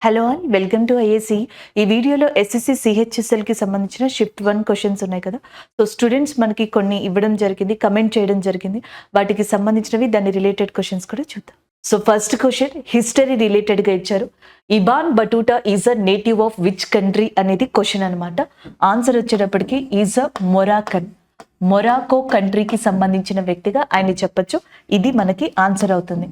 Hello and welcome to IAC. ఈ వీడియోలో SSC సిహెచ్ఎస్ఎల్కి సంబంధించిన షిఫ్ట్ 1 క్వశ్చన్స్ ఉన్నాయి కదా. సో స్టూడెంట్స్ మనకి కొన్ని ఇవ్వడం జరిగింది, కమెంట్ చేయడం జరిగింది. వాటికి సంబంధించినవి దాని రిలేటెడ్ క్వశ్చన్స్ కూడా చూద్దాం. సో ఫస్ట్ క్వశ్చన్ హిస్టరీ రిలేటెడ్గా ఇచ్చారు. Ibn Battuta is a native of which country అనేది క్వశ్చన్ అనమాట. ఆన్సర్ వచ్చేటప్పటికి ఈజ్ అ మొరాకో కంట్రీకి సంబంధించిన వ్యక్తిగా ఆయన చెప్పొచ్చు. ఇది మనకి ఆన్సర్ అవుతుంది.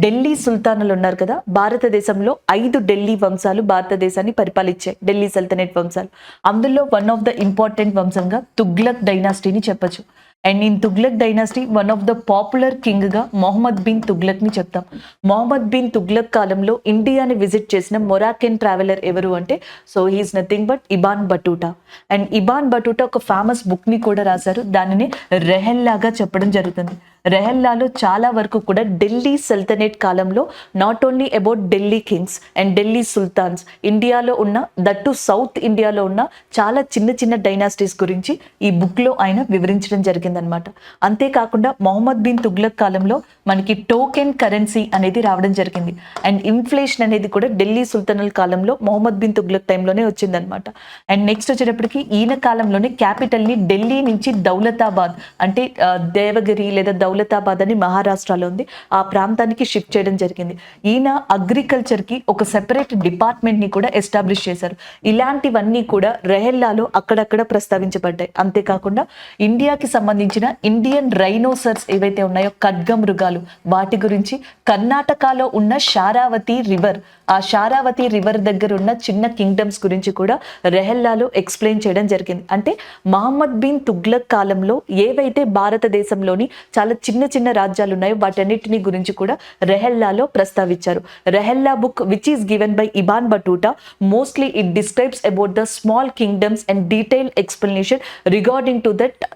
ఢిల్లీ సుల్తానులు ఉన్నారు కదా, భారతదేశంలో 5 ఢిల్లీ వంశాలు భారతదేశాన్ని పరిపాలించాయి, ఢిల్లీ సల్తనెట్ వంశాలు. అందులో వన్ ఆఫ్ ద ఇంపార్టెంట్ వంశంగా తుగ్లక్ డైనాసిటీని చెప్పొచ్చు. And in Tughlaq dynasty one of the popular king గా మొహమ్మద్ బిన్ తుగ్లక్ ని చెప్తాం. మొహమ్మద్ బిన్ తుగ్లక్ కాలంలో ఇండియాని విజిట్ చేసిన మొరాకెన్ ట్రావెలర్ ఎవరు అంటే so he's nothing but Ibn Battuta. And Ibn Battuta ఒక ఫేమస్ బుక్ ని కూడా రాశారు, దానిని రెహెల్లాగా చెప్పడం జరుగుతుంది. రెహెల్లాలో చాలా వరకు కూడా ఢిల్లీ సల్తనేట్ కాలంలో not only about Delhi Kings and Delhi sultans, ఇండియాలో ఉన్న దట్టు సౌత్ ఇండియాలో ఉన్న చాలా చిన్న చిన్న డైనాసిటీస్ గురించి ఈ బుక్ లో ఆయన వివరించడం జరిగిందనమాట. అంతేకాకుండా మొహమ్మద్ బిన్ తుగ్లక్ కాలంలో మనకి టోకెన్ కరెన్సీ అనేది రావడం జరిగింది. అండ్ ఇన్ఫ్లేషన్ అనేది కూడా ఢిల్లీ సుల్తానుల కాలంలో మొహమ్మద్ బిన్ తుగ్లక్ టైంలోనే వచ్చిందనమాట. అండ్ నెక్స్ట్ వచ్చేటప్పటికి ఈయన కాలంలోనే క్యాపిటల్ ని ఢిల్లీ నుంచి దౌలతాబాద్ అంటే దేవగిరి లేదా దౌలతాబాద్ అని మహారాష్ట్రలో ఉంది, ఆ ప్రాంతానికి షిఫ్ట్ చేయడం జరిగింది. ఈయన అగ్రికల్చర్ కి ఒక సెపరేట్ డిపార్ట్మెంట్ ని కూడా ఎస్టాబ్లిష్ చేశారు. ఇలాంటివన్నీ కూడా రెహెల్లాలో అక్కడక్కడ ప్రస్తావించబడ్డాయి. అంతేకాకుండా ఇండియాకి సంబంధించిన ఇండియన్ రైనోసర్స్ ఏవైతే ఉన్నాయో ఖడ్గ మృగాలు, వాటి గురించి కర్ణాటకలో ఉన్న శారావతి రివర్, ఆ శారావతి రివర్ దగ్గర ఉన్న చిన్న కింగ్డమ్స్ గురించి కూడా రెహెల్లాలో ఎక్స్ప్లెయిన్ చేయడం జరిగింది. అంటే మహమ్మద్ బిన్ తుగ్లక్ కాలంలో ఏవైతే భారతదేశంలోని చాలా చిన్న చిన్న రాజ్యాలు ఉన్నాయో వాటన్నిటిని గురించి కూడా రెహెల్లాలో ప్రస్తావించారు. Rihla book which is given by Ibn Battuta mostly it describes about the small kingdoms and detail explanation regarding to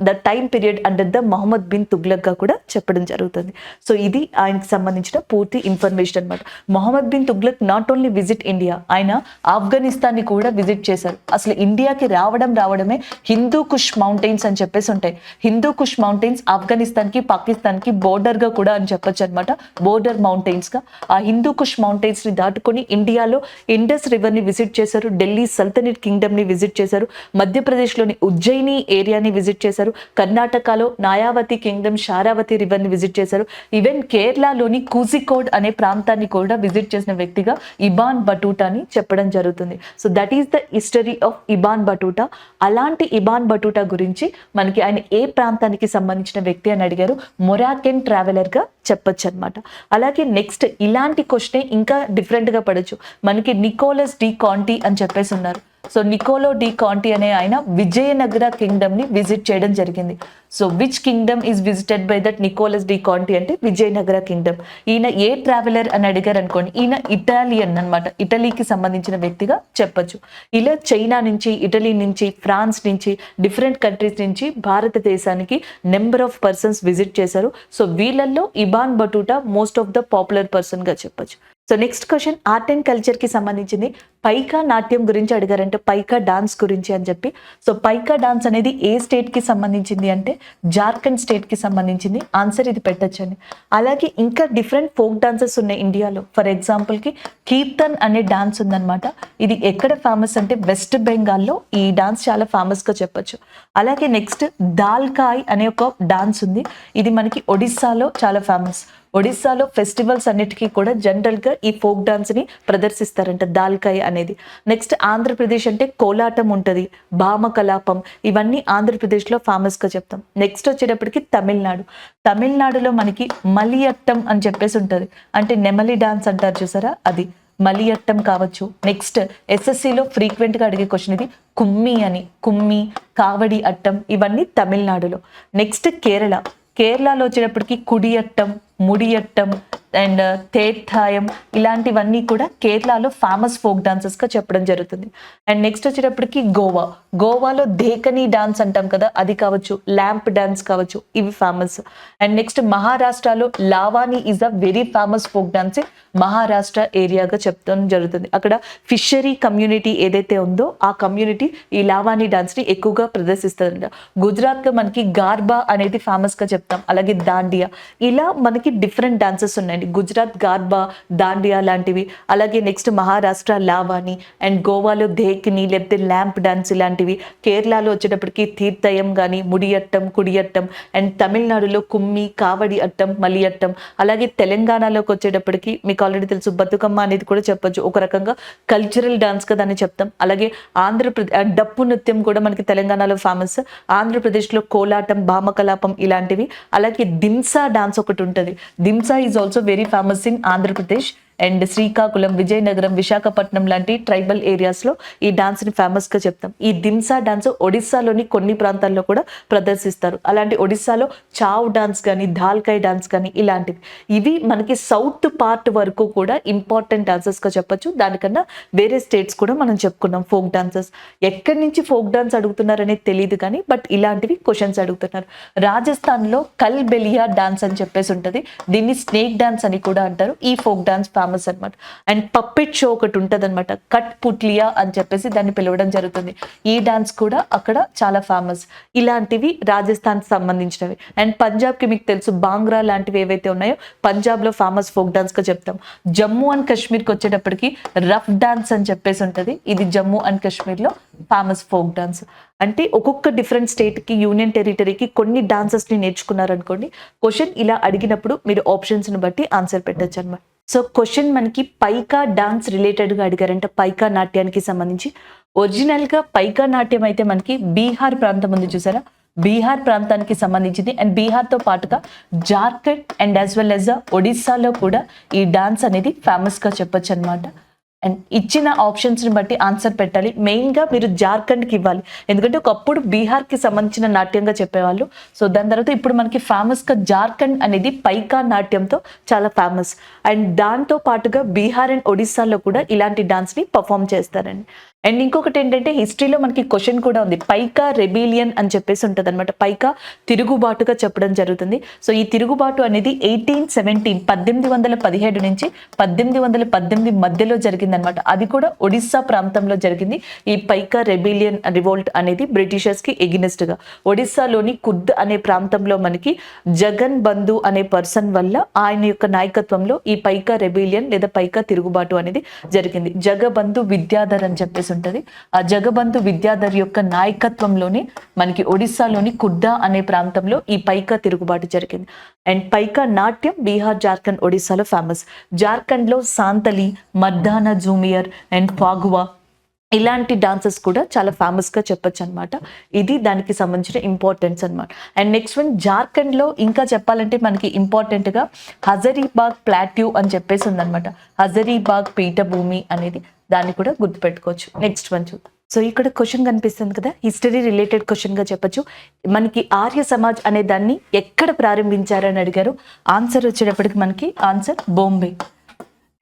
the time period under the Muhammad bin Tughlaq గా కూడా చెప్పడం జరుగుతుంది. సో ఇది ఆయనకి సంబంధించిన పూర్తి ఇన్ఫర్మేషన్ అనమాట. Mohammad bin Tughlaq not only visit India, ఆయన ఆఫ్ఘనిస్తాన్ ని కూడా విజిట్ చేశారు. అసలు ఇండియాకి రావడమే హిందూ కుష్ మౌంటైన్స్ అని చెప్పేసి ఉంటాయి. హిందూ కుష్ మౌంటైన్స్ ఆఫ్ఘనిస్తాన్ కి పాకిస్తాన్ కి బోర్డర్ గా కూడా అని చెప్పొచ్చు అనమాట, బోర్డర్ మౌంటైన్స్ గా. ఆ హిందూ కుష్ మౌంటైన్స్ ని దాటుకొని ఇండియాలో ఇండస్ రివర్ ని విజిట్ చేశారు, ఢిల్లీ సల్తనెట్ కింగ్డమ్ ని విజిట్ చేశారు, మధ్యప్రదేశ్ లోని ఉజ్జయిని ఏరియాని విజిట్ చేశారు, కర్ణాటకలో నాయావతి కింగ్డమ్ శారావతి రివర్ ని విజిట్ చేశారు, ఈవెన్ కేరళలోని కూజికోడ్ అనే ప్రాంతాన్ని కూడా విజిట్ చేసిన వ్యక్తిగా ఇబాన్ బటూటాని చెప్పడం జరుగుతుంది. So that is the history of Ibn Battuta. అలాంటి ఇబాన్ బటూటా గురించి మనకి ఆయన ఏ ప్రాంతానికి సంబంధించిన వ్యక్తి అని అడిగారు, మొరాకెన్ ట్రావెలర్ గా చెప్పొచ్చు అనమాట. అలాగే నెక్స్ట్ ఇలాంటి క్వశ్చన్ ఇంకా డిఫరెంట్ గా పడచ్చు. మనకి నికోలస్ డి కాంటీ అని చెప్పేసి ఉన్నారు. సో నికోలో డి కాంటీ అనే ఆయన విజయనగర కింగ్డమ్ ని విజిట్ చేయడం జరిగింది. So which kingdom is visited by that Nicolo de Conti అంటే విజయనగర కింగ్డమ్. ఈయన ఏ ట్రావెలర్ అని అడిగారు అనుకోండి, ఈయన ఇటాలియన్ అనమాట, ఇటలీకి సంబంధించిన వ్యక్తిగా చెప్పొచ్చు. ఇలా చైనా నుంచి, ఇటలీ నుంచి, ఫ్రాన్స్ నుంచి, డిఫరెంట్ కంట్రీస్ నుంచి భారతదేశానికి నెంబర్ ఆఫ్ పర్సన్స్ విజిట్ చేశారు. సో వీళ్ళల్లో Ibn Battuta most of the popular person గా చెప్పొచ్చు. So next question art and culture కి సంబంధించింది. పైకా నాట్యం గురించి అడిగారంటే పైకా డాన్స్ గురించి అని చెప్పి. సో పైకా డాన్స్ అనేది ఏ స్టేట్ కి సంబంధించింది అంటే జార్ఖండ్ స్టేట్ కి సంబంధించింది. ఆన్సర్ ఇది పెట్టొచ్చండి. అలాగే ఇంకా డిఫరెంట్ ఫోక్ డాన్సెస్ ఉన్నాయి ఇండియాలో. ఫర్ ఎగ్జాంపుల్ కి కీర్తన్ అనే డాన్స్ ఉందన్నమాట. ఇది ఎక్కడ ఫేమస్ అంటే వెస్ట్ బెంగాల్లో ఈ డాన్స్ చాలా ఫేమస్ గా చెప్పొచ్చు. అలాగే నెక్స్ట్ దాల్కాయ్ అనే ఒక డాన్స్ ఉంది, ఇది మనకి ఒడిస్సాలో చాలా ఫేమస్. ఒడిస్సాలో ఫెస్టివల్స్ అన్నిటికీ కూడా జనరల్ గా ఈ ఫోక్ డాన్స్ ని ప్రదర్శిస్తారంట, దాల్కాయ్ అనేది. నెక్స్ట్ ఆంధ్రప్రదేశ్ అంటే కోలాటం ఉంటది, భామకలాపం, ఇవన్నీ ఆంధ్రప్రదేశ్ లో ఫేమస్ గా చెప్తాం. నెక్స్ట్ వచ్చేటప్పటికి తమిళనాడులో మనకి మలియట్టం అని చెప్పేసి ఉంటది, అంటే నెమలి డాన్స్ అంటారు చూసారా, అది మలియట్టం కావచ్చు. నెక్స్ట్ ఎస్ఎస్సిలో ఫ్రీక్వెంట్ గా అడిగే క్వశ్చన్ ఇది కుమ్మి, కావడి అట్టం, ఇవన్నీ తమిళనాడులో. నెక్స్ట్ కేరళలో వచ్చేటప్పటికి కుడియట్టం, ముడియట్టం అండ్ తేత్తాయం, ఇలాంటివన్నీ కూడా కేరళలో ఫేమస్ ఫోక్ డాన్సెస్ గా చెప్పడం జరుగుతుంది. అండ్ నెక్స్ట్ వచ్చేటప్పటికి గోవాలో దేకనీ డాన్స్ అంటాం కదా, అది కావచ్చు, ల్యాంప్ డాన్స్ కావచ్చు, ఇవి ఫేమస్. అండ్ నెక్స్ట్ మహారాష్ట్రలో Lavani is a very famous folk dance, Maharashtra ఏరియాగా చెప్తాం జరుగుతుంది. అక్కడ ఫిషరీ కమ్యూనిటీ ఏదైతే ఉందో ఆ కమ్యూనిటీ ఈ లావానీ డాన్స్ ని ఎక్కువగా ప్రదర్శిస్తుందంట. గుజరాత్ లో మనకి గార్బా అనేది ఫేమస్ గా చెప్తాం, అలాగే దాండియా, ఇలా మనకి డిఫరెంట్ డాన్సెస్ ఉన్నాయండి. గుజరాత్ గార్బా, దాండియా లాంటివి, అలాగే నెక్స్ట్ మహారాష్ట్ర లావాని, అండ్ గోవాలో ధేకిని లేకపోతే ల్యాంప్ డాన్స్ ఇలాంటివి, కేరళలో వచ్చేటప్పటికి తీర్థయం కానీ ముడియట్టం, కుడియట్టం, అండ్ తమిళనాడులో కుమ్మి, కావడి అట్టం, మలియట్టం, అలాగే తెలంగాణలోకి వచ్చేటప్పటికి మీకు ఆల్రెడీ తెలుసు బతుకమ్మ అనేది కూడా చెప్పొచ్చు, ఒక రకంగా కల్చరల్ డాన్స్ కదా అని చెప్తాం. అలాగే ఆంధ్రప్రదేశ్ డప్పు నృత్యం కూడా మనకి తెలంగాణలో ఫేమస్, ఆంధ్రప్రదేశ్లో కోలాటం, భామకలాపం ఇలాంటివి. అలాగే దింసా డాన్స్ ఒకటి ఉంటుంది. Dhimsa is also very famous in Andhra Pradesh. And Srikakulam, Vizianagaram, Visakhapatnam లాంటి ట్రైబల్ ఏరియాస్లో ఈ డాన్స్ని ఫేమస్గా చెప్తాం. ఈ దింసా డాన్స్ ఒడిస్సాలోని కొన్ని ప్రాంతాల్లో కూడా ప్రదర్శిస్తారు. అలాంటి ఒడిస్సాలో చావ్ డాన్స్ కానీ, ధాల్కాయ్ డాన్స్ కానీ ఇలాంటివి. ఇవి మనకి సౌత్ పార్ట్ వరకు కూడా ఇంపార్టెంట్ డాన్సెస్గా చెప్పొచ్చు. దానికన్నా వేరే స్టేట్స్ కూడా మనం చెప్పుకున్నాం ఫోక్ డాన్సెస్. ఎక్కడి నుంచి ఫోక్ డాన్స్ అడుగుతున్నారనేది తెలియదు కానీ బట్ ఇలాంటివి క్వశ్చన్స్ అడుగుతున్నారు. రాజస్థాన్లో కల్ బెలియా డాన్స్ అని చెప్పేసి ఉంటుంది. దీన్ని స్నేక్ డాన్స్ అని కూడా అంటారు. ఈ ఫోక్ డాన్స్ ఫేమస్ అనమాట. అండ్ పప్పెట్ షో ఒకటి ఉంటుంది అనమాట, కట్ పుట్లియా అని చెప్పేసి దాన్ని పిలవడం జరుగుతుంది. ఈ డాన్స్ కూడా అక్కడ చాలా ఫేమస్. ఇలాంటివి రాజస్థాన్ సంబంధించినవి. అండ్ పంజాబ్కి మీకు తెలుసు బాంగ్రా లాంటివి ఏవైతే ఉన్నాయో పంజాబ్లో ఫేమస్ ఫోక్ డాన్స్ గా చెప్తాం. జమ్మూ అండ్ కాశ్మీర్కి వచ్చేటప్పటికి రఫ్ డాన్స్ అని చెప్పేసి ఉంటుంది. ఇది జమ్మూ అండ్ కాశ్మీర్లో ఫేమస్ ఫోక్ డాన్స్. అంటే ఒక్కొక్క డిఫరెంట్ స్టేట్కి, యూనియన్ టెరిటరీకి కొన్ని డాన్సెస్ని నేర్చుకున్నారనుకోండి, క్వశ్చన్ ఇలా అడిగినప్పుడు మీరు ఆప్షన్స్ని బట్టి ఆన్సర్ పెట్టచ్చు అనమాట. సో క్వశ్చన్ మనకి పైకా డాన్స్ రిలేటెడ్గా అడిగారంటే పైకా నాట్యానికి సంబంధించి. ఒరిజినల్గా పైకా నాట్యం అయితే మనకి బీహార్ ప్రాంతం ఉంది చూసారా, బీహార్ ప్రాంతానికి సంబంధించింది. అండ్ బీహార్తో పాటుగా Jharkhand and as well as ఒడిస్సాలో కూడా ఈ డాన్స్ అనేది ఫేమస్గా చెప్పొచ్చు అనమాట. అండ్ ఇచ్చిన ఆప్షన్స్ని బట్టి ఆన్సర్ పెట్టాలి. మెయిన్గా మీరు జార్ఖండ్కి ఇవ్వాలి, ఎందుకంటే ఒకప్పుడు బీహార్కి సంబంధించిన నాట్యంగా చెప్పేవాళ్ళు. సో దాని తర్వాత ఇప్పుడు మనకి ఫేమస్గా జార్ఖండ్ అనేది పైకా నాట్యంతో చాలా ఫేమస్. అండ్ దాంతో పాటుగా బీహార్ అండ్ ఒడిస్సాలో కూడా ఇలాంటి డాన్స్ని పర్ఫామ్ చేస్తారండి. అండ్ ఇంకొకటి ఏంటంటే హిస్టరీలో మనకి క్వశ్చన్ కూడా ఉంది, పైకా రెబీలియన్ అని చెప్పేసి ఉంటుంది అనమాట. పైకా తిరుగుబాటుగా చెప్పడం జరుగుతుంది. సో ఈ తిరుగుబాటు అనేది 1817 నుంచి 1818 మధ్యలో జరిగిందనమాట. అది కూడా ఒడిస్సా ప్రాంతంలో జరిగింది. ఈ పైకా రెబీలియన్ రివోల్ట్ అనేది బ్రిటిషర్స్కి ఎగినెస్ట్గా ఒడిస్సాలోని కుర్ద్ అనే ప్రాంతంలో మనకి జగన్ బంధు అనే పర్సన్ వల్ల ఆయన యొక్క నాయకత్వంలో ఈ పైకా రెబీలియన్ లేదా పైకా తిరుగుబాటు అనేది జరిగింది. జగబంధు విద్యాధర్ అని చెప్పేసి ఉంటుంది. ఆ జగబంధు విద్యాధర్ యొక్క నాయకత్వంలోనే మనకి ఒడిస్సాలోని కుర్దా అనే ప్రాంతంలో ఈ పైకా తిరుగుబాటు జరిగింది. అండ్ పైకా నాట్యం బీహార్, జార్ఖండ్, ఒడిస్సాలో ఫేమస్. జార్ఖండ్లో సాంతలి, మర్దానా జూమియర్ అండ్ ఫాగువా ఇలాంటి డాన్సెస్ కూడా చాలా ఫేమస్గా చెప్పొచ్చు అనమాట. ఇది దానికి సంబంధించిన ఇంపార్టెన్స్ అనమాట. అండ్ నెక్స్ట్ వన్ జార్ఖండ్లో ఇంకా చెప్పాలంటే మనకి ఇంపార్టెంట్గా హజరీబాగ్ ప్లాట్యూ అని చెప్పేసి ఉందనమాట. హజరీబాగ్ పీఠభూమి అనేది దాన్ని కూడా గుర్తుపెట్టుకోవచ్చు. నెక్స్ట్ వన్ చూద్దాం. సో ఇక్కడ క్వశ్చన్ కనిపిస్తుంది కదా, హిస్టరీ రిలేటెడ్ క్వశ్చన్గా చెప్పొచ్చు. మనకి ఆర్య సమాజ్ అనే దాన్ని ఎక్కడ ప్రారంభించారని అడిగారు. ఆన్సర్ వచ్చేటప్పటికి మనకి ఆన్సర్ బాంబే.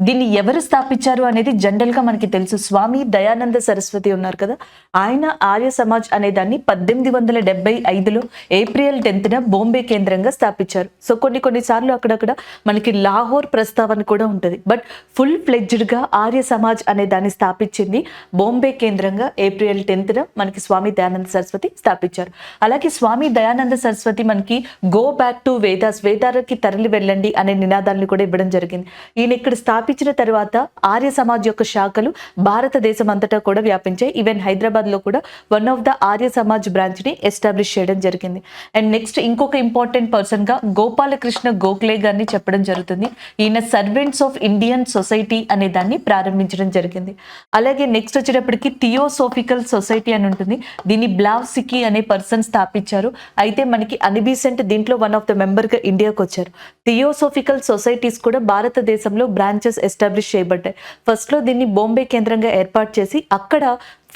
దీన్ని ఎవరు స్థాపించారు అనేది జనరల్గా మనకి తెలుసు, స్వామి దయానంద సరస్వతి ఉన్నారు కదా, ఆయన ఆర్య సమాజ్ అనే దాన్ని 1875లో ఏప్రిల్ 10న బాంబే కేంద్రంగా స్థాపించారు. సో కొన్నిసార్లు అక్కడక్కడ మనకి లాహోర్ ప్రస్తావన కూడా ఉంటుంది. బట్ ఫుల్ ఫ్లెడ్జ్డ్గా ఆర్య సమాజ్ అనే దాన్ని స్థాపించింది బాంబే కేంద్రంగా ఏప్రిల్ 10న మనకి స్వామి దయానంద సరస్వతి స్థాపించారు. అలాగే స్వామి దయానంద సరస్వతి మనకి గో బ్యాక్ టు వేదాస్, వేదాలకి తరలి వెళ్ళండి అనే నినాదాలను కూడా ఇవ్వడం జరిగింది. ఈయన ఇక్కడ స్థాపించిన తర్వాత ఆర్య సమాజ్ యొక్క శాఖలు భారతదేశం అంతటా కూడా వ్యాపించాయి. ఈవెన్ హైదరాబాద్ లో కూడా one of the Arya Samaj branch ని ఎస్టాబ్లిష్ చేయడం జరిగింది. అండ్ నెక్స్ట్ ఇంకొక ఇంపార్టెంట్ పర్సన్ గా గోపాలకృష్ణ గోఖలే గారిని చెప్పడం జరుగుతుంది. ఈయన సర్వెంట్స్ ఆఫ్ ఇండియన్ సొసైటీ అనే దాన్ని ప్రారంభించడం జరిగింది. అలాగే నెక్స్ట్ వచ్చేటప్పటికి థియోసోఫికల్ సొసైటీ అని ఉంటుంది. దీన్ని బ్లావ్స్కీ అనే పర్సన్ స్థాపించారు. అయితే మనకి అనిబిసెంట్ దీంట్లో వన్ ఆఫ్ ద మెంబర్ గా ఇండియాకి వచ్చారు. థియోసోఫికల్ సొసైటీస్ కూడా భారతదేశంలో బ్రాంచెస్ ఎస్టాబ్లిష్ చేయబడ్డాయి. ఫస్ట్లో దీన్ని బాంబే కేంద్రంగా ఏర్పాటు చేసి అక్కడ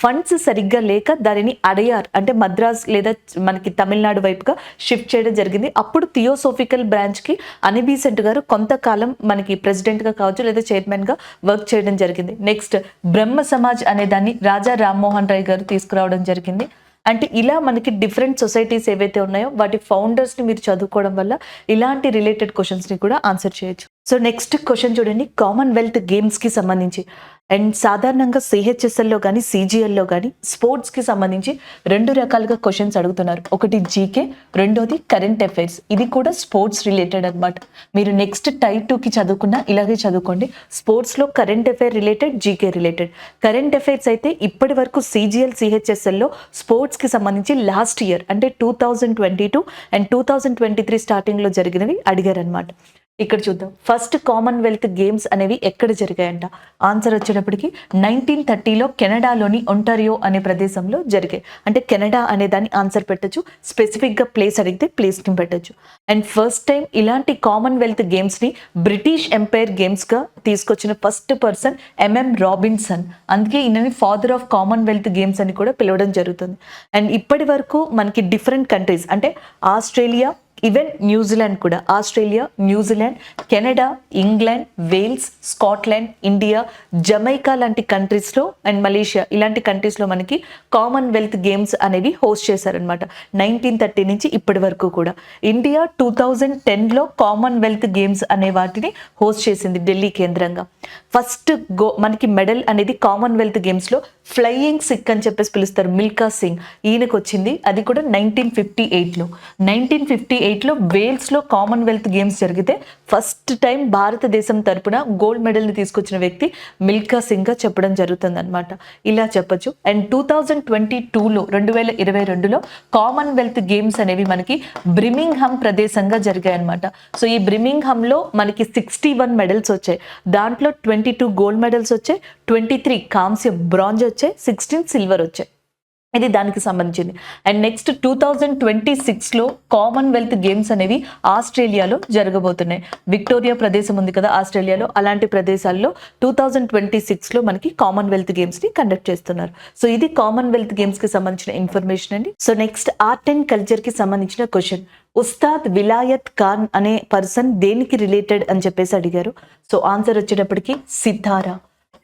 ఫండ్స్ సరిగ్గా లేక దానిని అడయార్ అంటే మద్రాస్ లేదా మనకి తమిళనాడు వైపుగా షిఫ్ట్ చేయడం జరిగింది. అప్పుడు థియోసోఫికల్ బ్రాంచ్కి అనిబిసెంట్ గారు కొంతకాలం మనకి ప్రెసిడెంట్గా కావచ్చు లేదా చైర్మన్గా వర్క్ చేయడం జరిగింది. నెక్స్ట్ బ్రహ్మ సమాజ్ అనే దాన్ని రాజా రామ్మోహన్ రాయ్ గారు తీసుకురావడం జరిగింది. అంటే ఇలా మనకి డిఫరెంట్ సొసైటీస్ ఏవైతే ఉన్నాయో వాటి ఫౌండర్స్ని మీరు చదువుకోవడం వల్ల ఇలాంటి రిలేటెడ్ క్వశ్చన్స్ని కూడా ఆన్సర్ చేయొచ్చు. సో నెక్స్ట్ క్వశ్చన్ చూడండి, కామన్వెల్త్ గేమ్స్కి సంబంధించి అండ్ సాధారణంగా సిహెచ్ఎస్ఎల్లో కానీ సిజిఎల్లో కానీ స్పోర్ట్స్కి సంబంధించి 2 రకాలుగా క్వశ్చన్స్ అడుగుతున్నారు. ఒకటి జీకే, రెండోది కరెంట్ అఫైర్స్. ఇది కూడా స్పోర్ట్స్ రిలేటెడ్ అనమాట. మీరు నెక్స్ట్ టైప్ 2కి చదువుకున్నా ఇలాగే చదువుకోండి. స్పోర్ట్స్లో current affair related, GK related. Current affairs అయితే ఇప్పటి వరకు సిజిఎల్ సిహెచ్ఎస్ఎల్లో స్పోర్ట్స్కి సంబంధించి లాస్ట్ ఇయర్ అంటే 2022 అండ్ 2023 స్టార్టింగ్లో జరిగినవి అడిగారనమాట. ఇక్కడ చూద్దాం. ఫస్ట్ కామన్వెల్త్ గేమ్స్ అనేవి ఎక్కడ జరిగాయంట? ఆన్సర్ వచ్చేటప్పటికి 1930లో కెనడాలోని ఒంటారియో అనే ప్రదేశంలో జరిగాయి. అంటే కెనడా అనే దాన్ని ఆన్సర్ పెట్టచ్చు, స్పెసిఫిక్గా ప్లేస్ అడిగితే ప్లేస్ని పెట్టచ్చు. అండ్ ఫస్ట్ టైం ఇలాంటి కామన్వెల్త్ గేమ్స్ని బ్రిటిష్ ఎంపైర్ గేమ్స్గా తీసుకొచ్చిన ఫస్ట్ పర్సన్ ఎంఎం రాబిన్సన్. అందుకే ఈయనని ఫాదర్ ఆఫ్ కామన్వెల్త్ గేమ్స్ అని కూడా పిలవడం జరుగుతుంది. అండ్ ఇప్పటి వరకు మనకి డిఫరెంట్ కంట్రీస్ అంటే ఆస్ట్రేలియా, ఈవెన్ న్యూజిలాండ్ కూడా, Australia, New Zealand, Canada, England, Wales, Scotland, India, Jamaica లాంటి కంట్రీస్లో అండ్ మలేషియా ఇలాంటి కంట్రీస్లో మనకి కామన్వెల్త్ గేమ్స్ అనేవి హోస్ట్ చేశారనమాట 1930 నుంచి ఇప్పటి వరకు కూడా. ఇండియా 2010లో కామన్వెల్త్ గేమ్స్ అనే వాటిని హోస్ట్ చేసింది ఢిల్లీ కేంద్రంగా. ఫస్ట్ మనకి మెడల్ అనేది కామన్వెల్త్ గేమ్స్లో ఫ్లయింగ్ సిక్ అని చెప్పేసి పిలుస్తారు, మిల్కా సింగ్, ఈయనకు వచ్చింది. అది కూడా 1958లో. 1958లో వేల్స్లో కామన్వెల్త్ గేమ్స్ జరిగితే ఫస్ట్ టైం భారతదేశం తరపున గోల్డ్ మెడల్ని తీసుకొచ్చిన వ్యక్తి మిల్కా సింగ్గా చెప్పడం జరుగుతుంది అనమాట. ఇలా చెప్పచ్చు. అండ్ 2022లో 2022లో కామన్వెల్త్ గేమ్స్ అనేవి మనకి బ్రిమింగ్హామ్ ప్రదేశంగా జరిగాయి అనమాట. సో ఈ బ్రిమింగ్హామ్లో మనకి 61 మెడల్స్ వచ్చాయి. దాంట్లో 22 గోల్డ్ మెడల్స్ వచ్చాయి, 23 కాంస్యం బ్రాంజ్ వచ్చాయి, 16 సిల్వర్ వచ్చాయి. ఇది దానికి సంబంధించింది. అండ్ నెక్స్ట్ 2026లో కామన్వెల్త్ గేమ్స్ అనేవి ఆస్ట్రేలియాలో జరగబోతున్నాయి. విక్టోరియా ప్రదేశం ఉంది కదా ఆస్ట్రేలియాలో, అలాంటి ప్రదేశాల్లో 2026లో మనకి కామన్వెల్త్ గేమ్స్ని కండక్ట్ చేస్తున్నారు. సో ఇది కామన్వెల్త్ గేమ్స్కి సంబంధించిన ఇన్ఫర్మేషన్ అండి. సో నెక్స్ట్ ఆర్ట్ అండ్ కల్చర్కి సంబంధించిన క్వశ్చన్, ఉస్తాద్ విలాయత్ ఖాన్ అనే పర్సన్ దేనికి రిలేటెడ్ అని చెప్పేసి అడిగారు. సో ఆన్సర్ వచ్చేటప్పటికి sitar.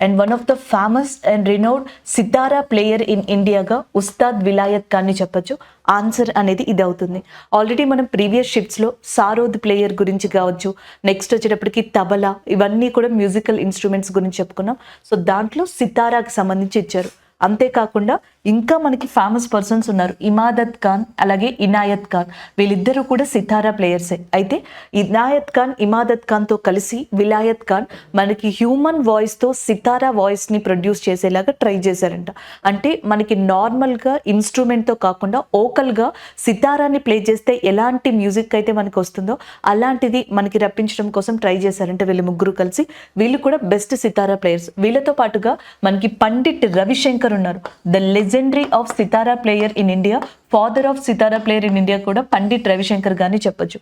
And one of the famous and renowned sitar player in ఇండియాగా ఉస్తాద్ విలాయత్ ఖాన్ని చెప్పచ్చు. ఆన్సర్ అనేది ఇది అవుతుంది. ఆల్రెడీ మనం ప్రీవియస్ షిఫ్ట్స్లో సారోద్ ప్లేయర్ గురించి కావచ్చు, నెక్స్ట్ వచ్చేటప్పటికి తబలా, ఇవన్నీ కూడా మ్యూజికల్ ఇన్స్ట్రుమెంట్స్ గురించి చెప్పుకున్నాం. సో దాంట్లో సితారాకి సంబంధించి ఇచ్చారు. అంతేకాకుండా ఇంకా మనకి ఫేమస్ పర్సన్స్ ఉన్నారు, ఇమాదత్ ఖాన్ అలాగే ఇనాయత్ ఖాన్. వీళ్ళిద్దరూ కూడా సితారా ప్లేయర్సే. అయితే ఇనాయత్ ఖాన్, ఇమాదత్ ఖాన్తో కలిసి విలాయత్ ఖాన్ మనకి హ్యూమన్ వాయిస్తో సితారా వాయిస్ని ప్రొడ్యూస్ చేసేలాగా ట్రై చేశారంట. అంటే మనకి నార్మల్గా ఇన్స్ట్రుమెంట్తో కాకుండా ఓకల్గా సితారాని ప్లే చేస్తే ఎలాంటి మ్యూజిక్ అయితే మనకి వస్తుందో అలాంటిది మనకి రప్పించడం కోసం ట్రై చేశారంట వీళ్ళు ముగ్గురు కలిసి. వీళ్ళు కూడా బెస్ట్ సితారా ప్లేయర్స్. వీళ్ళతో పాటుగా మనకి పండిట్ రవిశంకర్ ఉన్నారు, the legendary of sitara player in India, father of sitara player in India కూడా పండిట్ రవిశంకర్ గాని చెప్పొచ్చు.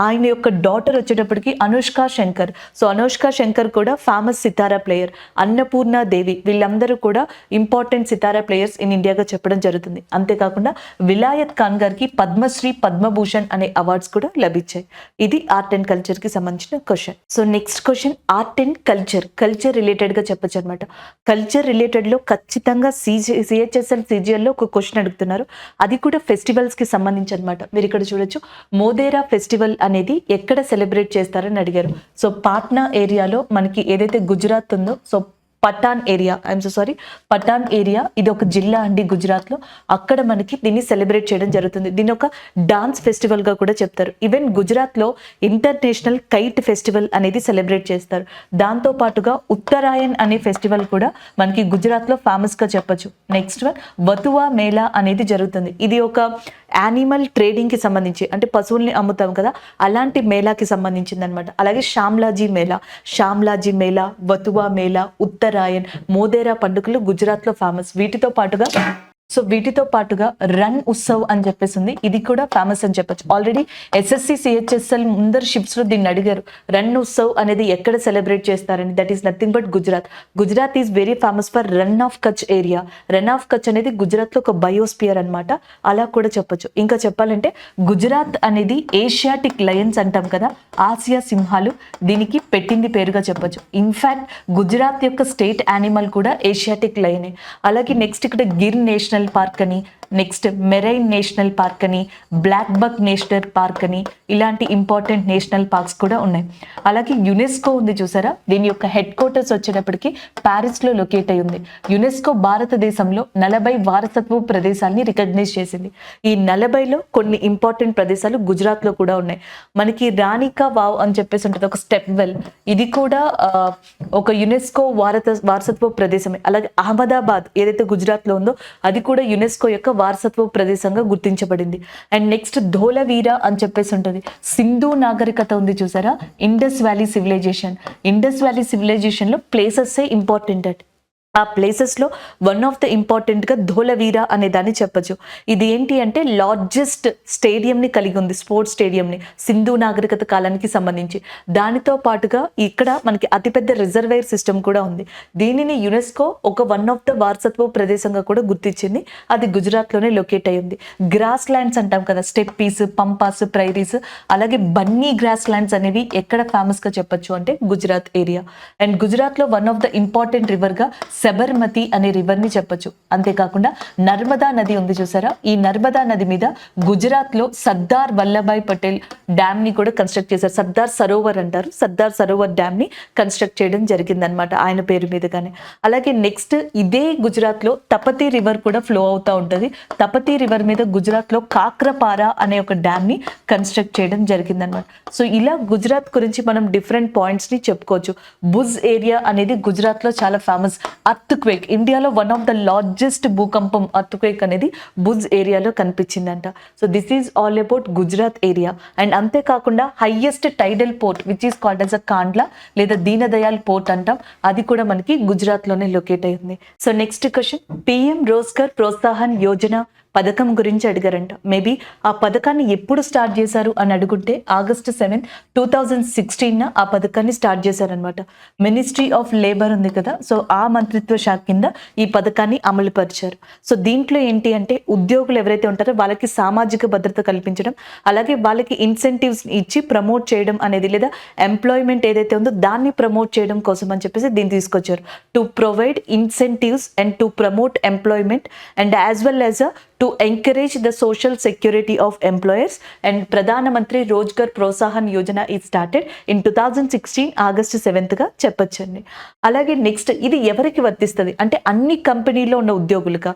ఆయన యొక్క డాటర్ వచ్చేటప్పటికి అనుష్క శంకర్. సో అనుష్క శంకర్ కూడా ఫేమస్ సితారా ప్లేయర్. అన్నపూర్ణ దేవి, వీళ్ళందరూ కూడా ఇంపార్టెంట్ సితారా ప్లేయర్స్ ఇన్ ఇండియాగా చెప్పడం జరుగుతుంది. అంతేకాకుండా విలాయత్ ఖాన్ గారికి పద్మశ్రీ, పద్మభూషణ్ అనే అవార్డ్స్ కూడా లభించాయి. ఇది ఆర్ట్ అండ్ కల్చర్కి సంబంధించిన question. So next question art and culture రిలేటెడ్గా చెప్పొచ్చు అనమాట. కల్చర్ రిలేటెడ్లో ఖచ్చితంగా సిహెచ్ఎస్ఎల్ సిజిఎల్లో ఒక క్వశ్చన్ అడుగుతున్నారు. అది కూడా ఫెస్టివల్స్కి సంబంధించి అనమాట. మీరు ఇక్కడ చూడొచ్చు, మోదేరా ఫెస్టివల్ అనేది ఎక్కడ సెలబ్రేట్ చేస్తారని అడిగారు. సో పాట్నా ఏరియాలో మనకి ఏదైతే గుజరాత్ ఉందో, సో పఠాన్ ఏరియా ఇది ఒక జిల్లా అండి గుజరాత్లో. అక్కడ మనకి దీన్ని సెలబ్రేట్ చేయడం జరుగుతుంది. దీన్ని ఒక డాన్స్ ఫెస్టివల్గా కూడా చెప్తారు. ఈవెన్ గుజరాత్లో ఇంటర్నేషనల్ కైట్ ఫెస్టివల్ అనేది సెలబ్రేట్ చేస్తారు. దాంతోపాటుగా ఉత్తరాయణ్ అనే ఫెస్టివల్ కూడా మనకి గుజరాత్లో ఫేమస్గా చెప్పచ్చు. నెక్స్ట్ వన్ వతువా మేళా అనేది జరుగుతుంది. ఇది ఒక యానిమల్ ట్రేడింగ్కి సంబంధించి, అంటే పశువుల్ని అమ్ముతాం కదా, అలాంటి మేళాకి సంబంధించింది అనమాట. అలాగే షామ్లాజీ మేళా, వతువా మేళా, ఉత్తరాయణ్, మోదేరా పండుగలు గుజరాత్లో ఫేమస్. వీటితో పాటుగా రన్ ఉత్సవ్ అని చెప్పేసి ఉంది. ఇది కూడా ఫేమస్ అని చెప్పొచ్చు. ఆల్రెడీ ఎస్ఎస్సి సిహెచ్ఎస్ఎల్ ముందరు షిఫ్ట్స్లో దీన్ని అడిగారు, రన్ ఉత్సవ్ అనేది ఎక్కడ సెలబ్రేట్ చేస్తారని. That is nothing but Gujarat is very famous for run of Kutch area. Run of Kutch అనేది గుజరాత్లో ఒక బయోస్పియర్ అనమాట, అలా కూడా చెప్పొచ్చు. ఇంకా చెప్పాలంటే గుజరాత్ అనేది ఏషియాటిక్ లయన్స్ అంటాం కదా, ఆసియా సింహాలు, దీనికి పెట్టింది పేరుగా చెప్పొచ్చు. ఇన్ఫ్యాక్ట్ గుజరాత్ యొక్క స్టేట్ యానిమల్ కూడా ఏషియాటిక్ లయనే. అలాగే నెక్స్ట్ ఇక్కడ గిర్ నేషనల్ పార్క్ అని, నెక్స్ట్ మెరైన్ నేషనల్ పార్క్ అని, బ్లాక్ బక్ నేషనల్ పార్క్ అని, ఇలాంటి ఇంపార్టెంట్ నేషనల్ పార్క్స్ కూడా ఉన్నాయి. అలాగే యునెస్కో ఉంది చూసారా, దీని యొక్క హెడ్ క్వార్టర్స్ వచ్చేటప్పటికి ప్యారిస్లో లొకేట్ అయి ఉంది. యునెస్కో భారతదేశంలో 40 వారసత్వ ప్రదేశాలని రికగ్నైజ్ చేసింది. ఈ 40లో కొన్ని ఇంపార్టెంట్ ప్రదేశాలు గుజరాత్లో కూడా ఉన్నాయి. మనకి రాణికా వావ్ అని చెప్పేసి ఉంటుంది, ఒక స్టెప్ వెల్, ఇది కూడా ఒక యునెస్కో వారసత్వ ప్రదేశమే. అలాగే అహ్మదాబాద్ ఏదైతే గుజరాత్లో ఉందో అది కూడా యునెస్కో యొక్క వారసత్వ ప్రదేశంగా గుర్తించబడింది. అండ్ నెక్స్ట్ ధోలవీరా అని చెప్పేసి ఉంటుంది, సింధు నాగరికత ఉంది చూసారా, Indus valley civilization. Indus valley civilization లో ప్లేసెస్ ఇంపార్టెంట్ అండి. ఆ ప్లేసెస్లో వన్ ఆఫ్ ద ఇంపార్టెంట్గా ధోలవీరా అనే దాన్ని చెప్పచ్చు. ఇది ఏంటి అంటే లార్జెస్ట్ స్టేడియంని కలిగి ఉంది, స్పోర్ట్స్ స్టేడియంని, సింధు నాగరికత కాలానికి సంబంధించి. దానితో పాటుగా ఇక్కడ మనకి అతిపెద్ద రిజర్వేర్ సిస్టమ్ కూడా ఉంది. దీనిని యునెస్కో ఒక వన్ ఆఫ్ ద వారసత్వ ప్రదేశంగా కూడా గుర్తించింది. అది గుజరాత్లోనే లొకేట్ అయ్యింది. గ్రాస్ ల్యాండ్స్ అంటాం కదా, స్టెప్పీస్, పంపాస్, ప్రైరీస్, అలాగే బన్నీ గ్రాస్ ల్యాండ్స్ అనేవి ఎక్కడ ఫేమస్గా చెప్పచ్చు అంటే గుజరాత్ ఏరియా. అండ్ గుజరాత్లో వన్ ఆఫ్ ద ఇంపార్టెంట్ రివర్గా సబర్మతి అనే రివర్ ని చెప్పొచ్చు. అంతేకాకుండా నర్మదా నది ఉంది చూసారా, ఈ నర్మదా నది మీద గుజరాత్ లో సర్దార్ వల్లభాయ్ పటేల్ డ్యామ్ ని కూడా కన్స్ట్రక్ట్ చేశారు. సర్దార్ సరోవర్ అంటారు, సర్దార్ సరోవర్ డ్యామ్ ని కన్స్ట్రక్ట్ చేయడం జరిగిందనమాట ఆయన పేరు మీదుగానే. అలాగే నెక్స్ట్ ఇదే గుజరాత్ లో తపతి రివర్ కూడా ఫ్లో అవుతూ ఉంటుంది. తపతి రివర్ మీద గుజరాత్ లో కాక్రపారా అనే ఒక డ్యామ్ ని కన్స్ట్రక్ట్ చేయడం జరిగిందనమాట. సో ఇలా గుజరాత్ గురించి మనం డిఫరెంట్ పాయింట్స్ ని చెప్పుకోవచ్చు. భుజ్ ఏరియా అనేది గుజరాత్ లో చాలా ఫేమస్. అర్త్క్వేక్, ఇండియాలో వన్ ఆఫ్ ద లార్జెస్ట్ భూకంపం అర్త్క్వేక్ అనేది భుజ్ ఏరియాలో కనిపించిందంట. So this is all about Gujarat area. And అంతేకాకుండా highest tidal port which is called as a Kandla లేదా దీన్ దయాల్ పోర్ట్ అంటాం, అది కూడా మనకి గుజరాత్లోనే లొకేట్ అయింది. So next question, PM Rozgar Protsahan Yojana పథకం గురించి అడిగారంట. మేబీ ఆ పథకాన్ని ఎప్పుడు స్టార్ట్ చేశారు అని అడుగుంటే August 7, 2016 ఆ పథకాన్ని స్టార్ట్ చేశారనమాట. మినిస్ట్రీ ఆఫ్ లేబర్ ఉంది కదా, సో ఆ మంత్రిత్వ శాఖ కింద ఈ పథకాన్ని అమలు పరిచారు. సో దీంట్లో ఏంటి అంటే ఉద్యోగులు ఎవరైతే ఉంటారో వాళ్ళకి సామాజిక భద్రత కల్పించడం, అలాగే వాళ్ళకి ఇన్సెంటివ్స్ ఇచ్చి ప్రమోట్ చేయడం అనేది, లేదా ఎంప్లాయ్మెంట్ ఏదైతే ఉందో దాన్ని ప్రమోట్ చేయడం కోసం అని చెప్పేసి దీన్ని తీసుకొచ్చారు. To provide incentives and to promote employment and as well as to encourage the social security of employers, and Pradhan Mantri Rozgar Prosahan Yojana is started in 2016 August 7th గా చెప్పొచ్చండి. అలాగే నెక్స్ట్ ఇది ఎవరికి వర్తిస్తుంది అంటే అన్ని కంపెనీలో ఉన్న ఉద్యోగులుగా,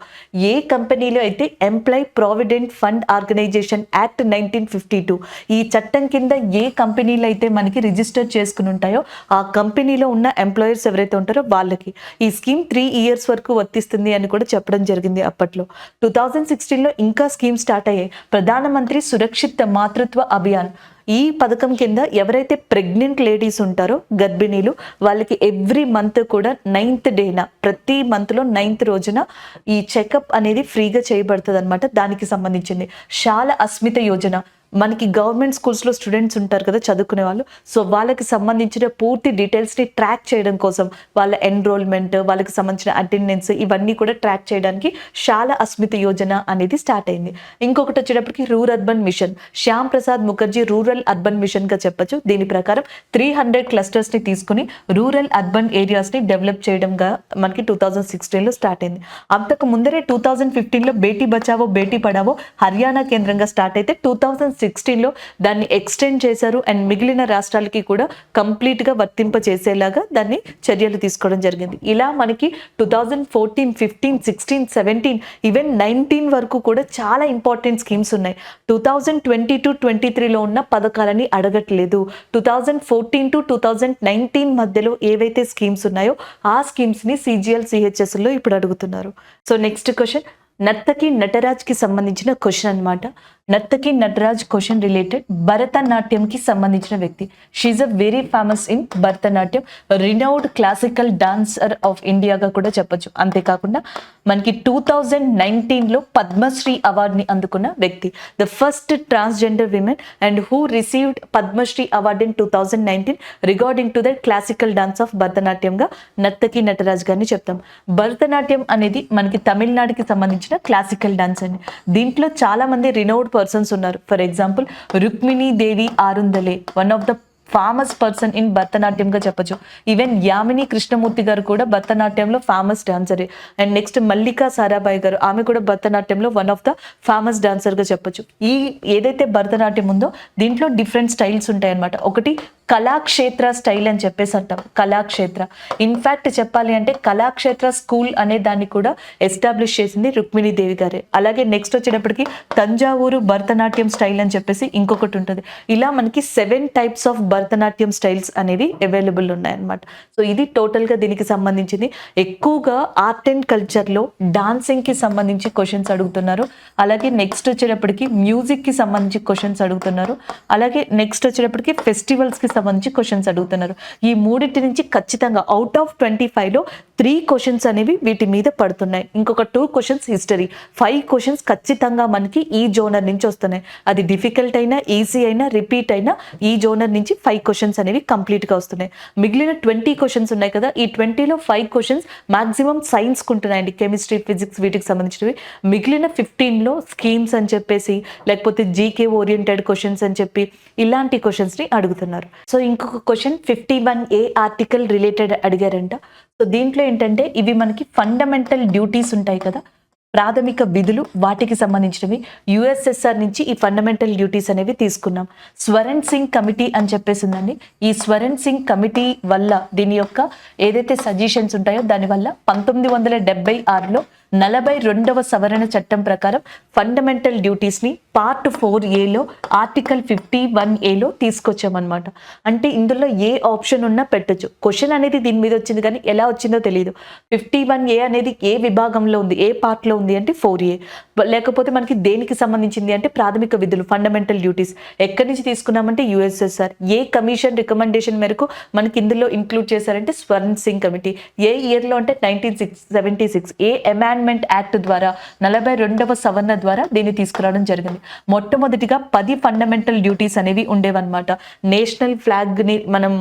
ఏ కంపెనీలో అయితే employee provident fund organization act 1952 ఈ చట్టం కింద ఏ కంపెనీలు అయితే మనకి రిజిస్టర్ చేసుకుని ఉంటాయో ఆ కంపెనీలో ఉన్న ఎంప్లాయర్స్ ఎవరైతే ఉంటారో వాళ్ళకి ఈ స్కీమ్ 3 years వరకు వర్తిస్తుంది అని కూడా చెప్పడం జరిగింది అప్పట్లో. 2016లో ఇంకా స్కీమ్ స్టార్ట్ అయ్యాయి. ప్రధానమంత్రి సురక్షిత్ మాతృత్వ అభియాన్, ఈ పథకం కింద ఎవరైతే ప్రెగ్నెంట్ లేడీస్ ఉంటారో గర్భిణీలు వాళ్ళకి ఎవ్రీ మంత్ కూడా 9th డేన, ప్రతి మంత్లో 9th రోజున ఈ చెకప్ అనేది ఫ్రీగా చేయబడుతుంది అనమాట. దానికి సంబంధించింది శాల అస్మిత యోజన, మనకి గవర్నమెంట్ స్కూల్స్లో స్టూడెంట్స్ ఉంటారు కదా చదువుకునే వాళ్ళు, సో వాళ్ళకి సంబంధించిన పూర్తి డీటెయిల్స్ని ట్రాక్ చేయడం కోసం వాళ్ళ ఎన్రోల్మెంట్, వాళ్ళకి సంబంధించిన అటెండెన్స్ ఇవన్నీ కూడా ట్రాక్ చేయడానికి శాల అస్మిత యోజన అనేది స్టార్ట్ అయింది. ఇంకొకటి వచ్చేటప్పటికి rural urban mission, Shyam Prasad Mukherjee rural urban మిషన్గా చెప్పచ్చు. దీని ప్రకారం 300 క్లస్టర్స్ని తీసుకుని రూరల్ అర్బన్ ఏరియాస్ని డెవలప్ చేయడంగా మనకి 2016లో స్టార్ట్ అయింది. అంతకు ముందరే 2015లో బేటీ బచావో బేటీ పడావో హర్యానా కేంద్రంగా స్టార్ట్ అయితే 2016లో దాన్ని ఎక్స్టెండ్ చేశారు. అండ్ మిగిలిన రాష్ట్రాలకి కూడా కంప్లీట్గా వర్తింప చేసేలాగా దాన్ని చర్యలు తీసుకోవడం జరిగింది. ఇలా మనకి 2014, 15, 16, 17 ఈవెన్ 19 వరకు కూడా చాలా ఇంపార్టెంట్ స్కీమ్స్ ఉన్నాయి. 2022-23లో ఉన్న పథకాలని అడగట్లేదు. 2014 to 2019 మధ్యలో ఏవైతే స్కీమ్స్ ఉన్నాయో ఆ స్కీమ్స్ని CGL CHSలో ఇప్పుడు అడుగుతున్నారు. సో నెక్స్ట్ క్వశ్చన్, నర్తకి నటరాజ్కి సంబంధించిన క్వశ్చన్ అనమాట. నర్తకి నటరాజ్ క్వశ్చన్ రిలేటెడ్ భరతనాట్యంకి సంబంధించిన వ్యక్తి. She is a very famous in Bharatanatyam, renowned classical dancer of ఇండియాగా కూడా చెప్పొచ్చు. అంతేకాకుండా మనకి 2019లో పద్మశ్రీ అవార్డుని అందుకున్న వ్యక్తి, the first transgender women and who received Padmashri award in 2019 regarding to the classical dance of భరతనాట్యంగా నర్తకి నటరాజ్ గారిని చెప్తాం. భరతనాట్యం అనేది మనకి తమిళనాడుకి సంబంధించిన క్లాసికల్ డాన్స్ అండి. దీంట్లో చాలా మంది రినౌడ్ పర్సన్స్ ఉన్నారు. For example Rukmini Devi Arundale, one of the famous person in భరతనాట్యంగా చెప్పొచ్చు. ఈవెన్ యామిని కృష్ణమూర్తి గారు కూడా భరతనాట్యంలో ఫేమస్ డాన్సరే. అండ్ నెక్స్ట్ మల్లికా సారాభాయ్ గారు, ఆమె కూడా భరతనాట్యంలో వన్ ఆఫ్ ద ఫేమస్ డాన్సర్గా చెప్పొచ్చు. ఈ ఏదైతే భరతనాట్యం ఉందో దీంట్లో డిఫరెంట్ స్టైల్స్ ఉంటాయి అన్నమాట. ఒకటి కళాక్షేత్ర స్టైల్ అని చెప్పేసి అంటాం. కళాక్షేత్ర, ఇన్ఫాక్ట్ చెప్పాలి అంటే కళాక్షేత్ర స్కూల్ అనే దాన్ని కూడా ఎస్టాబ్లిష్ చేసింది రుక్మిణీ దేవి గారే. అలాగే నెక్స్ట్ వచ్చేటప్పటికి తంజావూరు భరతనాట్యం స్టైల్ అని చెప్పేసి ఇంకొకటి ఉంటుంది. ఇలా మనకి 7 టైప్స్ ఆఫ్ భరతనాట్యం స్టైల్స్ అనేవి అవైలబుల్ ఉన్నాయన్నమాట. సో ఇది టోటల్గా దీనికి సంబంధించింది. ఎక్కువగా ఆర్ట్ అండ్ కల్చర్లో డాన్సింగ్కి సంబంధించి క్వశ్చన్స్ అడుగుతున్నారు. అలాగే నెక్స్ట్ వచ్చేటప్పటికి మ్యూజిక్కి సంబంధించి క్వశ్చన్స్ అడుగుతున్నారు. అలాగే నెక్స్ట్ వచ్చేటప్పటికి ఫెస్టివల్స్కి సంబంధించి క్వశ్చన్స్ అడుగుతున్నారు. ఈ మూడింటి నుంచి ఖచ్చితంగా అవుట్ ఆఫ్ 25లో 3 క్వశ్చన్స్ అనేవి వీటి మీద పడుతున్నాయి. ఇంకొక 2 క్వశ్చన్స్ హిస్టరీ, 5 క్వశ్చన్స్ ఖచ్చితంగా మనకి ఈ జోనర్ నుంచి వస్తున్నాయి. అది డిఫికల్ట్ అయినా ఈజీ అయినా రిపీట్ అయినా ఈ జోనర్ నుంచి 5 క్వశ్చన్స్ అనేవి కంప్లీట్గా వస్తున్నాయి. మిగిలిన 20 క్వశ్చన్స్ ఉన్నాయి కదా, ఈ 20లో 5 క్వశ్చన్స్ మాక్సిమం సైన్స్కి ఉంటున్నాయండి, కెమిస్ట్రీ ఫిజిక్స్ వీటికి సంబంధించినవి. మిగిలిన 15లో స్కీమ్స్ అని చెప్పేసి లేకపోతే జీకే ఓరియంటెడ్ క్వశ్చన్స్ అని చెప్పి ఇలాంటి క్వశ్చన్స్ని అడుగుతున్నారు. సో ఇంకొక క్వశ్చన్ 51A ఆర్టికల్ రిలేటెడ్ అడిగారంట. సో దీంట్లో ఏంటంటే ఇవి మనకి ఫండమెంటల్ డ్యూటీస్ ఉంటాయి కదా, ప్రాథమిక విధులు, వాటికి సంబంధించినవి. యుఎస్ఎస్ఆర్ నుంచి ఈ ఫండమెంటల్ డ్యూటీస్ అనేవి తీసుకున్నాం. స్వరణ్ సింగ్ కమిటీ అని చెప్పేసి ఉందండి. ఈ స్వరణ్ సింగ్ కమిటీ వల్ల దీని యొక్క ఏదైతే సజెషన్స్ ఉంటాయో దానివల్ల 1976లో 42వ సవరణ చట్టం ప్రకారం ఫండమెంటల్ డ్యూటీస్ని పార్ట్ 4Aలో ఆర్టికల్ 51Aలో తీసుకొచ్చామన్నమాట. అంటే ఇందులో ఏ ఆప్షన్ ఉన్నా పెట్టొచ్చు. క్వశ్చన్ అనేది దీని మీద వచ్చింది కానీ ఎలా వచ్చిందో తెలియదు. 51A అనేది ఏ విభాగంలో ఉంది, ఏ పార్ట్లో ఉంది అంటే 4A. లేకపోతే మనకి దేనికి సంబంధించింది అంటే ప్రాథమిక విధులు, ఫండమెంటల్ డ్యూటీస్. ఎక్కడి నుంచి తీసుకున్నామంటే యుఎస్ఎస్ఆర్. ఏ కమిషన్ రికమెండేషన్ మేరకు మనకి ఇందులో ఇంక్లూడ్ చేశారంటే స్వరణ్ సింగ్ కమిటీ. ఏ ఇయర్లో అంటే 1976. ఏ అమెండ్మెంట్ యాక్ట్ ద్వారా 42వ సవరణ ద్వారా దీన్ని తీసుకురావడం జరిగింది. మొట్టమొదటిగా 10 ఫండమెంటల్ డ్యూటీస్ అనేవి ఉండేవన్నమాట. నేషనల్ ఫ్లాగ్ని మనం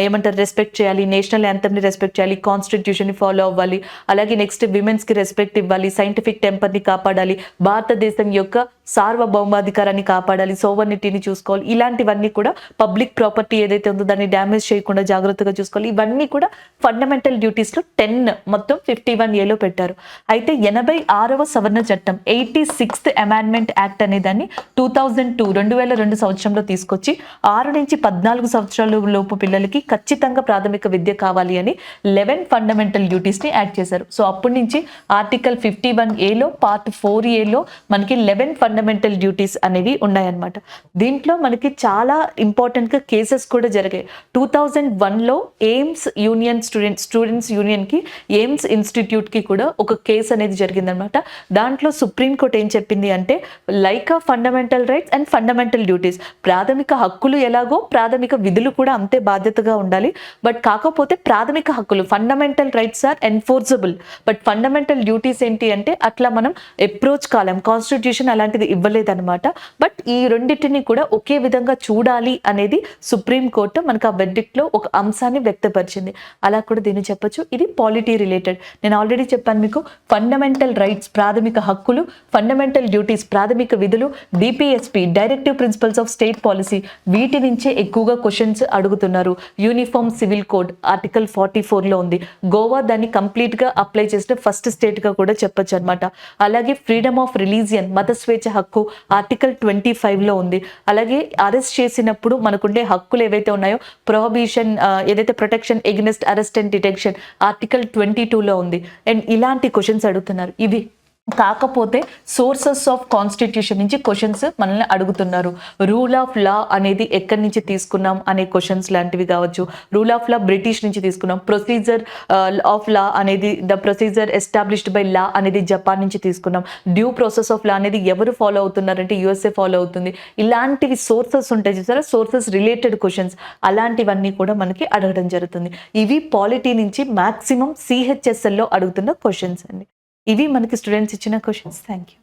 ఏమంటారు రెస్పెక్ట్ చేయాలి, నేషనల్ యాంథమ్ని రెస్పెక్ట్ చేయాలి, కాన్స్టిట్యూషన్ని ఫాలో అవ్వాలి, అలాగే నెక్స్ట్ విమెన్స్కి రెస్పెక్ట్ ఇవ్వాలి, సైంటిఫిక్ టెంపర్ని కాపాడాలి, భారతదేశం యొక్క సార్వభౌమాధికారాన్ని కాపాడాలి, సోవర్నిటీని చూసుకోవాలి. ఇలాంటివన్నీ కూడా పబ్లిక్ ప్రాపర్టీ ఏదైతే ఉందో దాన్ని డ్యామేజ్ చేయకుండా జాగ్రత్తగా చూసుకోవాలి. ఇవన్నీ కూడా ఫండమెంటల్ డ్యూటీస్లో 10 మొత్తం 51Aలో పెట్టారు. అయితే 86వ సవరణ చట్టం 86th అమెండ్మెంట్ యాక్ట్ అనే దాన్ని 2002 సంవత్సరంలో తీసుకొచ్చి 6 నుంచి 14 సంవత్సరాల లోపు పిల్లలకి ఖచ్చితంగా ప్రాథమిక విద్య కావాలి అని 11 ఫండమెంటల్ డ్యూటీస్ని యాడ్ చేశారు. సో అప్పటి నుంచి ఆర్టికల్ 51Aలో పార్ట్ 4Aలో మనకి 11 ఫండమెంటల్ డ్యూటీస్ అనేవి ఉన్నాయన్నమాట. దీంట్లో మనకి చాలా ఇంపార్టెంట్గా కేసెస్ కూడా జరిగాయి. 2001లో ఎయిమ్స్ యూనియన్ స్టూడెంట్స్ యూనియన్కి ఎయిమ్స్ ఇన్స్టిట్యూట్కి కూడా ఒక కేసు అనేది జరిగిందనమాట. దాంట్లో సుప్రీంకోర్టు ఏం చెప్పింది అంటే like fundamental rights and fundamental duties, ప్రాథమిక హక్కులు ఎలాగో ప్రాథమిక విధులు కూడా అంతే బాధ్యతగా ఉండాలి. బట్ కాకపోతే ప్రాథమిక హక్కులు fundamental rights are enforceable, but fundamental duties ఏంటి అంటే అట్లా మనం అప్రోచ్ కాలేం, కాన్స్టిట్యూషన్ అలాంటిది ఇవ్వలేదన్నమాట. బట్ ఈ రెండింటిని కూడా ఒకే విధంగా చూడాలి అనేది సుప్రీంకోర్టు మనకు ఆ వెర్డిక్ట్లో ఒక అంశాన్ని వ్యక్తపరిచింది. అలా కూడా దీన్ని చెప్పొచ్చు. ఇది పాలిటీ రిలేటెడ్. నేను ఆల్రెడీ చెప్పాను మీకు, ఫండమెంటల్ రైట్స్ ప్రాథమిక హక్కులు, ఫండమెంటల్ డ్యూటీస్ ప్రాథమిక విధులు, DPSP directive principles of state policy, వీటి నుంచే ఎక్కువగా క్వశ్చన్స్ అడుగుతున్నారు. యూనిఫామ్ సివిల్ కోడ్ ఆర్టికల్ 44లో ఉంది. గోవా దాన్ని కంప్లీట్గా అప్లై చేసిన ఫస్ట్ స్టేట్గా కూడా చెప్పొచ్చు అనమాట. అలాగే ఫ్రీడమ్ ఆఫ్ రిలీజియన్ మత స్వేచ్ఛ హక్కు ఆర్టికల్ 25లో ఉంది. అలాగే అరెస్ట్ చేసినప్పుడు మనకుండే హక్కులు ఏవైతే ఉన్నాయో ప్రొహిబిషన్ ఏదైతే protection against arrest and detention article 22లో ఉంది. అండ్ ఇలాంటి క్వశ్చన్స్ అడుగుతున్నారు. ఇవి కాకపోతే సోర్సెస్ ఆఫ్ కాన్స్టిట్యూషన్ నుంచి క్వశ్చన్స్ మనల్ని అడుగుతున్నారు. రూల్ ఆఫ్ లా అనేది ఎక్కడి నుంచి తీసుకున్నాం అనే క్వశ్చన్స్ లాంటివి కావచ్చు. రూల్ ఆఫ్ లా బ్రిటిష్ నుంచి తీసుకున్నాం. ప్రొసీజర్ ఆఫ్ లా అనేది the procedure established by law అనేది జపాన్ నుంచి తీసుకున్నాం. డ్యూ ప్రాసెస్ ఆఫ్ లా అనేది ఎవరు ఫాలో అవుతున్నారంటే యుఎస్ఏ ఫాలో అవుతుంది. ఇలాంటివి సోర్సెస్ ఉంటాయి చూసారా, సోర్సెస్ రిలేటెడ్ క్వశ్చన్స్, అలాంటివన్నీ కూడా మనకి అడగడం జరుగుతుంది. ఇవి పాలిటీ నుంచి మాక్సిమం సిహెచ్ఎస్ఎల్లో అడుగుతున్న క్వశ్చన్స్ అండి. ఇవి మనకి స్టూడెంట్స్ ఇచ్చిన క్వశ్చన్స్. Thank you.